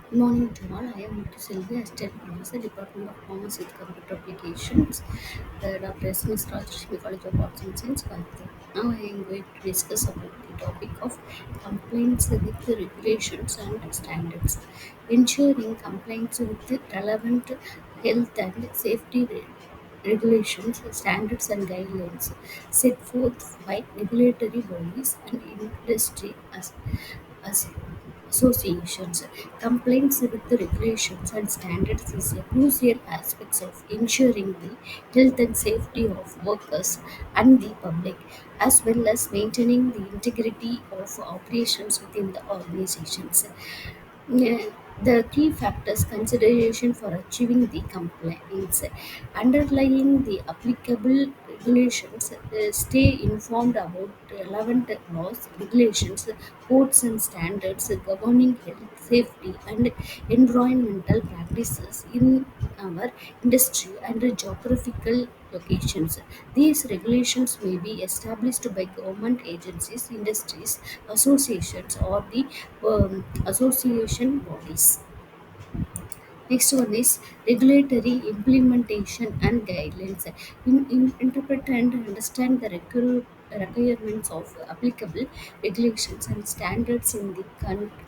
Good morning to all. I am M.MUTHUSELVI, Assistant Professor, Department of Commerce with Computer Applications, DRSNSRCAS, College of Arts and Science, Coimbatore. Now I am going to discuss about the topic of compliance with the regulations and standards. Ensuring compliance with the relevant health and safety regulations, standards and guidelines set forth by regulatory bodies and industry as associations. Compliance with the regulations and standards is a crucial aspect of ensuring the health and safety of workers and the public, as well as maintaining the integrity of operations within the organizations. Yeah, the key factors consideration for achieving the compliance underlying the applicable regulations, stay informed about relevant laws, regulations, codes and standards governing health, safety and environmental practices in our industry and geographical locations. These regulations may be established by government agencies, industries, associations, or the association bodies. Next one is regulatory implementation and guidelines. Interpret and understand the requirements of applicable regulations and standards in the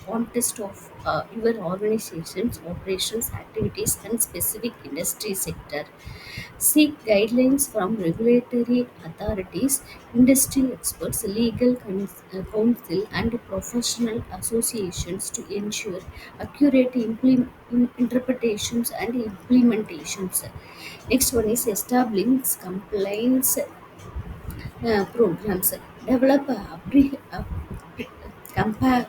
context of your organization's operations, activities, and specific industry sector. Seek guidelines from regulatory authorities, industry experts, legal counsel, and professional associations to ensure accurate interpretations and implementations. Next one is establishing compliance programs. Develop compa-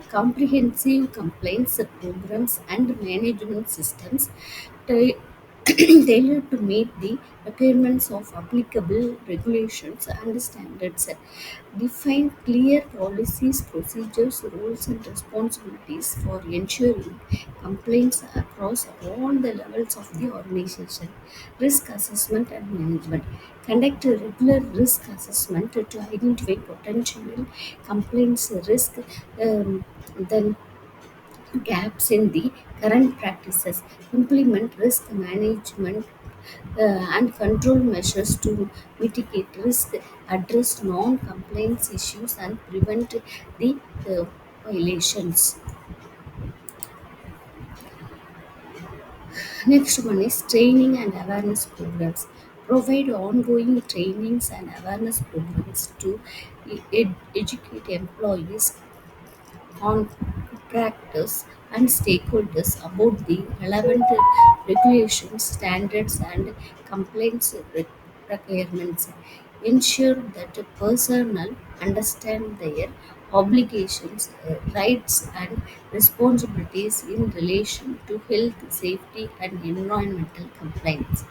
comprehensive compliance programs and management systems ta- tailored to meet the requirements of applicable regulations and standards. Define clear policies, procedures, rules, and responsibilities for ensuring compliance across all the levels of the organization. Risk assessment and management. Conduct a regular risk assessment to identify potential compliance risk, then gaps in the current practices. Implement risk management and control measures to mitigate risk, address non-compliance issues, and prevent the violations. Next one is training and awareness programs. Provide ongoing trainings and awareness programs to educate employees, contractors, and stakeholders about the relevant regulations, standards, and compliance requirements. Ensure that the personnel understand their obligations, rights, and responsibilities in relation to health, safety, and environmental compliance.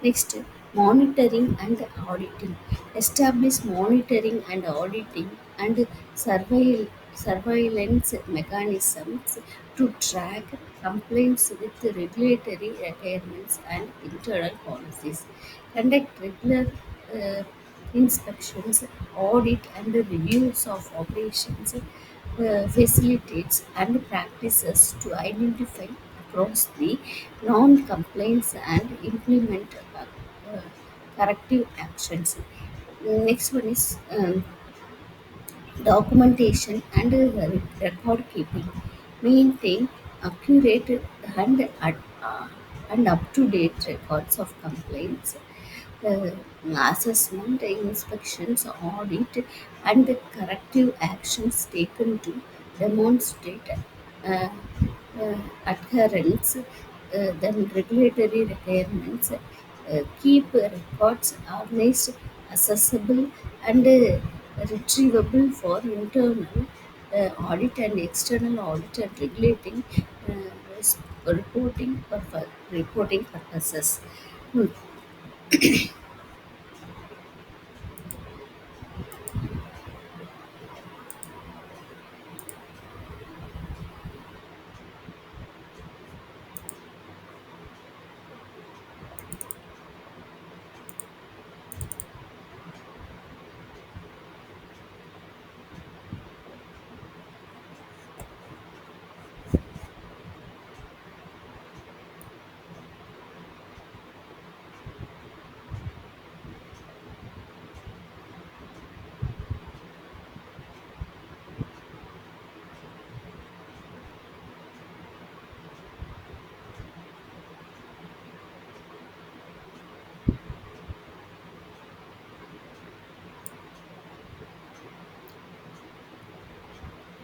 Next, monitoring and auditing. Establish monitoring and auditing and surveillance mechanisms to track compliance with the regulatory requirements and internal policies. Conduct regular uh, inspections, audit and reviews of operations, facilitates and practices to identify across the non-compliance and implement uh, corrective actions. Next one is documentation and record keeping. Maintain accurate and up-to-date records of complaints, uh, assessment, inspections, audit, and the corrective actions taken to demonstrate uh, adherence, then regulatory requirements. Keep records organized, accessible, and retrievable for internal audit and external audit and regulating uh, reporting purposes. Hmm.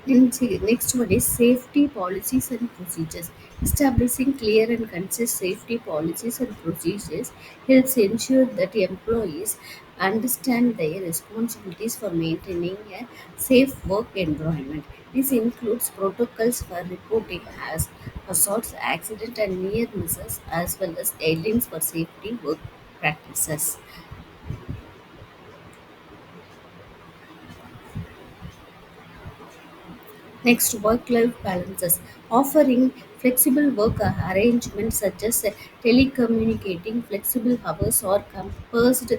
And next one is safety policies and procedures. Establishing clear and concise safety policies and procedures helps ensure that employees understand their responsibilities for maintaining a safe work environment. This includes protocols for reporting assaults, accident and near misses, as well as guidelines for safety work practices. Next, work-life balances. Offering flexible work arrangements such as telecommunicating, flexible hours, or compressed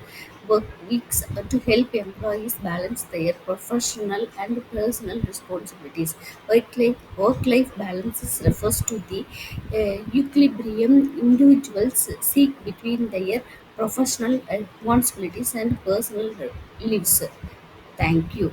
work weeks to help employees balance their professional and personal responsibilities. Work-life balances refers to the equilibrium individuals seek between their professional responsibilities and personal lives. Thank you.